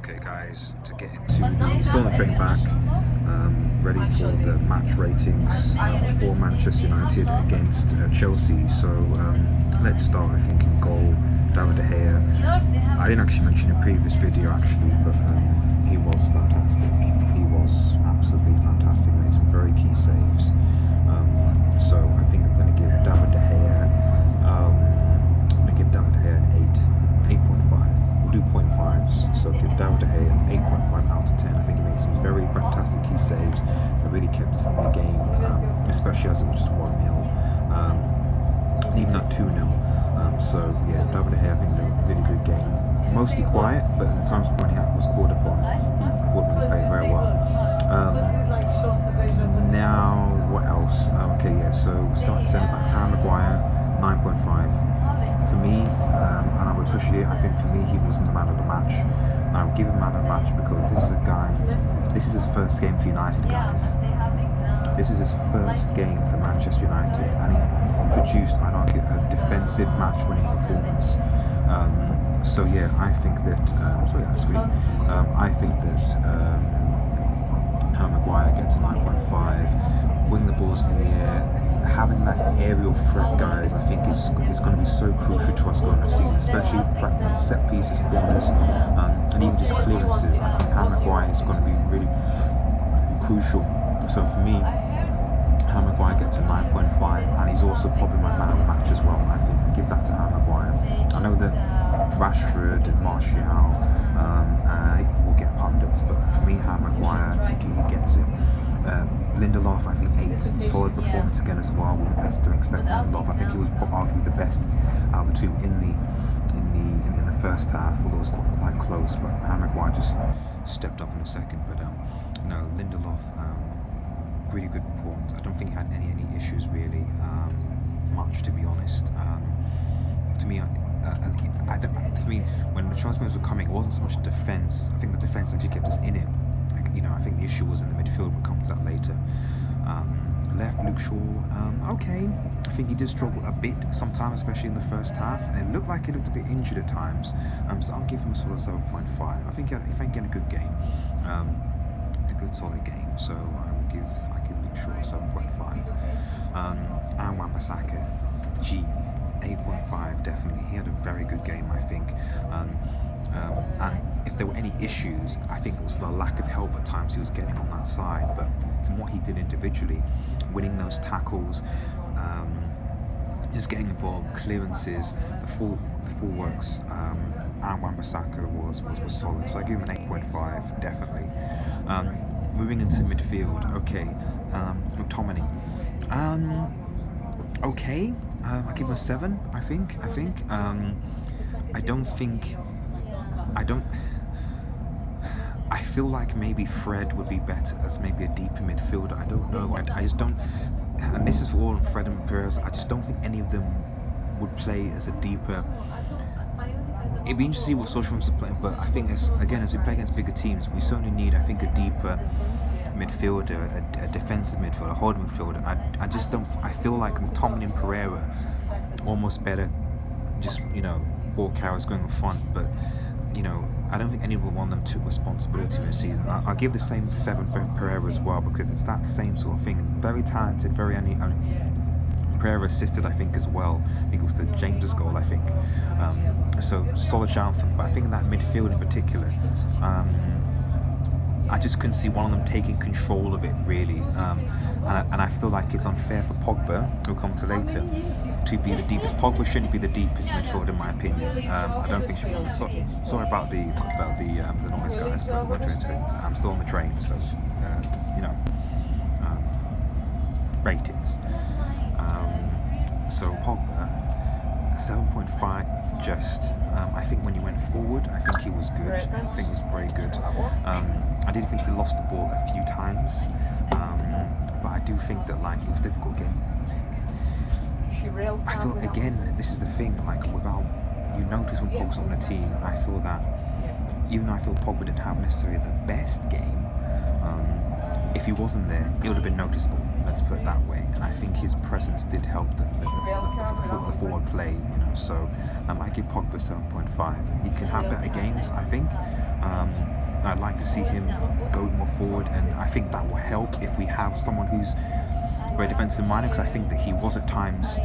Okay guys, to get into still on the train back, ready for the match ratings for Manchester United against Chelsea. So let's start. I think in goal, David De Gea. I didn't actually mention in a previous video actually, but he was fantastic. He was absolutely fantastic, made some very key saves. So I think I'm going to give David De Gea, an 8.5. We'll do 0.5s. So give David De Gea an 8.5 out of 10. I think he made some very fantastic key saves that really kept us in the game, especially as it was just 1-0, even at 2-0. So yeah, David De Gea, I think did a really good game. Mostly quiet, but in times when he was called upon, he thought he played very well. Now, what else? Okay, yeah, so we'll start centre back. Maguire, 9.5. For me, and I would push it, I think for me he was the man of the match. And I would give him man of the match because this is a guy, this is his first game for United, guys. This is his first game for Manchester United, and he produced, I'd argue, a defensive match-winning performance. So yeah, I think that, sorry that's sweet, I think that Maguire gets a 9.5, wing the balls in the air, having that aerial threat, guys, I think is going to be so crucial to us going this season, especially from set pieces, corners, and even just clearances. I think Maguire is going to be really crucial. So for me, Maguire gets a 9.5, and he's also probably my man of the match as well. I think I give that to Maguire. I know that Rashford and Martial will get pundits, but for me, Maguire, he gets it. Lindelof, I think 8, solid performance again as well. As to expect Lindelof, I think he was arguably the best out of the two in the first half, although it was quite close. But Maguire just stepped up in a second. But no, Lindelof, really good performance. I don't think he had any issues really, much to be honest. To me, for me, when the transfers were coming, it wasn't so much defence. I think the defence actually kept us in it. I think the issue was in the midfield. We'll come to that later. Left, Luke Shaw, okay. I think he did struggle a bit sometimes, especially in the first half. And it looked like he looked a bit injured at times. So I'll give him a sort of 7.5. I think he had a good game, a good solid game. So I give Luke Shaw a 7.5. And Wan-Bissaka, 8.5 definitely. He had a very good game, I think. And if there were any issues, I think it was the lack of help at times he was getting on that side. But from what he did individually, winning those tackles, just getting involved, clearances, the full works, and Wan-Bissaka was solid. So I give him an 8.5, definitely. Moving into midfield, okay, McTominay. Okay, I give him a 7, I think. I feel like maybe Fred would be better as maybe a deeper midfielder. I don't know. I just don't. And this is for all Fred and Perez. I just don't think any of them would play as a deeper. It'd be interesting to see what social rooms are playing. But I think as we play against bigger teams, we certainly need, I think, a deeper midfielder, a defensive midfielder, a holding midfielder. I just don't. I feel like McTominay and Pereira almost better. Just ball carriers going in front, but I don't think anyone want them took responsibility in the season. I'll give the same 7 for Pereira as well, because it's that same sort of thing. Very talented, very Pereira assisted, I think, as well. I think it was the James's goal, I think. So solid shout for them. But I think in that midfield in particular, I just couldn't see one of them taking control of it really, and I feel like it's unfair for Pogba, who'll come to later, to be the deepest. Pogba shouldn't be the deepest midfielder in my opinion. I don't think she will. Sorry about the noise, guys, but I'm still on the train, so ratings. So Pogba, 7.5. Just I think when he went forward, I think he was good. I think he was very good. I did think he lost the ball a few times, but I do think that it was difficult again. I feel again, this is the thing, without, you notice when Pogba's on the team, I feel that even though I feel Pogba didn't have necessarily the best game, if he wasn't there, it would have been noticeable, let's put it that way. And I think his presence did help the forward play, so I give Pogba 7.5. He can have better games, I think, I'd like to see him go more forward, and I think that will help if we have someone who's very defensive minded, because I think that he was at times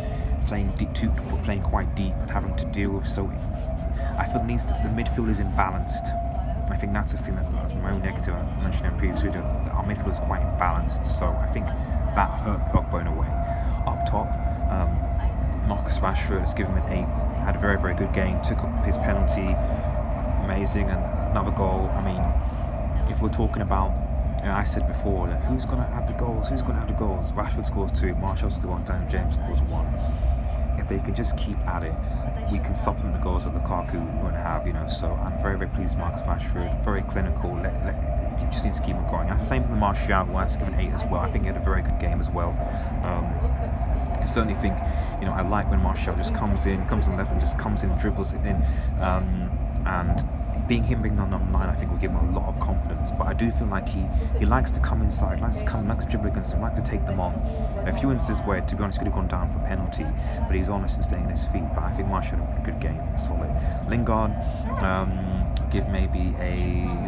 playing playing quite deep and having to deal with. So I feel the midfield is imbalanced. I think that's the thing that's my own negative. I mentioned in previous video. Our midfield is quite imbalanced, so I think that hurt Pogba in a way. Up top, Marcus Rashford, let's give him an 8. Had a very, very good game. Took up his penalty, amazing, and another goal. I mean, if we're talking about, I said before, that who's going to add the goals? Rashford scores 2, Martial scores 1, Daniel James scores 1. If they can just keep at it, we can supplement the goals that Lukaku won't have, So I'm very, very pleased with Marcus Rashford. Very clinical. You just need to keep him going. And the same for the Martial, who I was given 8 as well. I think he had a very good game as well. I certainly think, I like when Martial just comes in left and just comes in, dribbles it in, and being the number 9, I think will give him a lot of confidence. But I do feel like he likes to come inside, likes to dribble against them, likes to take them on. A few instances where, to be honest, could have gone down for penalty, but he's honest in staying on his feet. But I think Martial had a good game, solid. Lingard, give maybe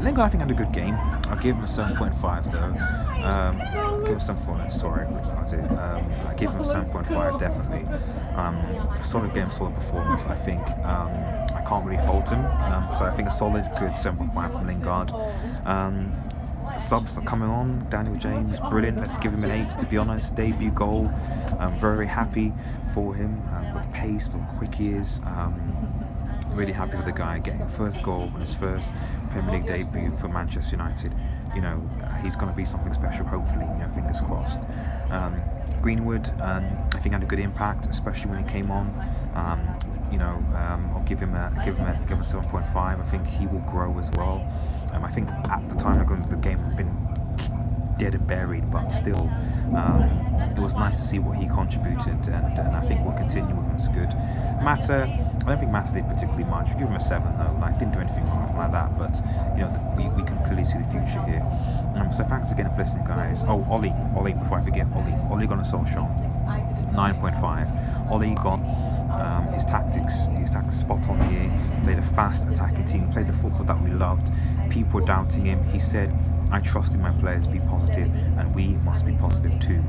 Lingard, I think, had a good game. I'll give him a 7.5 though. Give him some 4. Sorry, I give him a 7.5 definitely. A solid game, solid performance. I think I can't really fault him. So I think a solid, good 7.5 from Lingard. Subs that coming on, Daniel James, brilliant. Let's give him an 8. To be honest, debut goal. I'm very happy for him. With the pace, for how quick he is. Really happy with the guy getting first goal on his first Premier League debut for Manchester United. He's going to be something special, hopefully, fingers crossed. Greenwood, I think, had a good impact, especially when he came on. I'll give him a 7.5. I think he will grow as well. I think at the time the game had been dead and buried, but still, it was nice to see what he contributed, and I think we'll continue with him. It's good. Mata, I don't think Mata did particularly much. We'll give him a 7 though. Didn't do anything wrong like that, but we can clearly see the future here. So thanks again for listening, guys. Oh, Ole, before I forget, Ole Gunner 9.5. Ole Gunner, his tactics spot on here. He played a fast attacking team. He played the football that we loved. People were doubting him. He said, I trust in my players to be positive, and we must be positive too.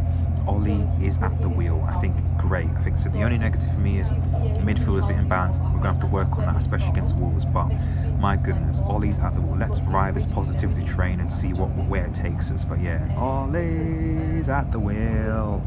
Ole is at the wheel. I think great. I think so. The only negative for me is midfield is a bit imbalanced. We're going to have to work on that, especially against Wolves. But my goodness, Ole's at the wheel. Let's ride this positivity train and see where it takes us. But yeah, Ole's at the wheel.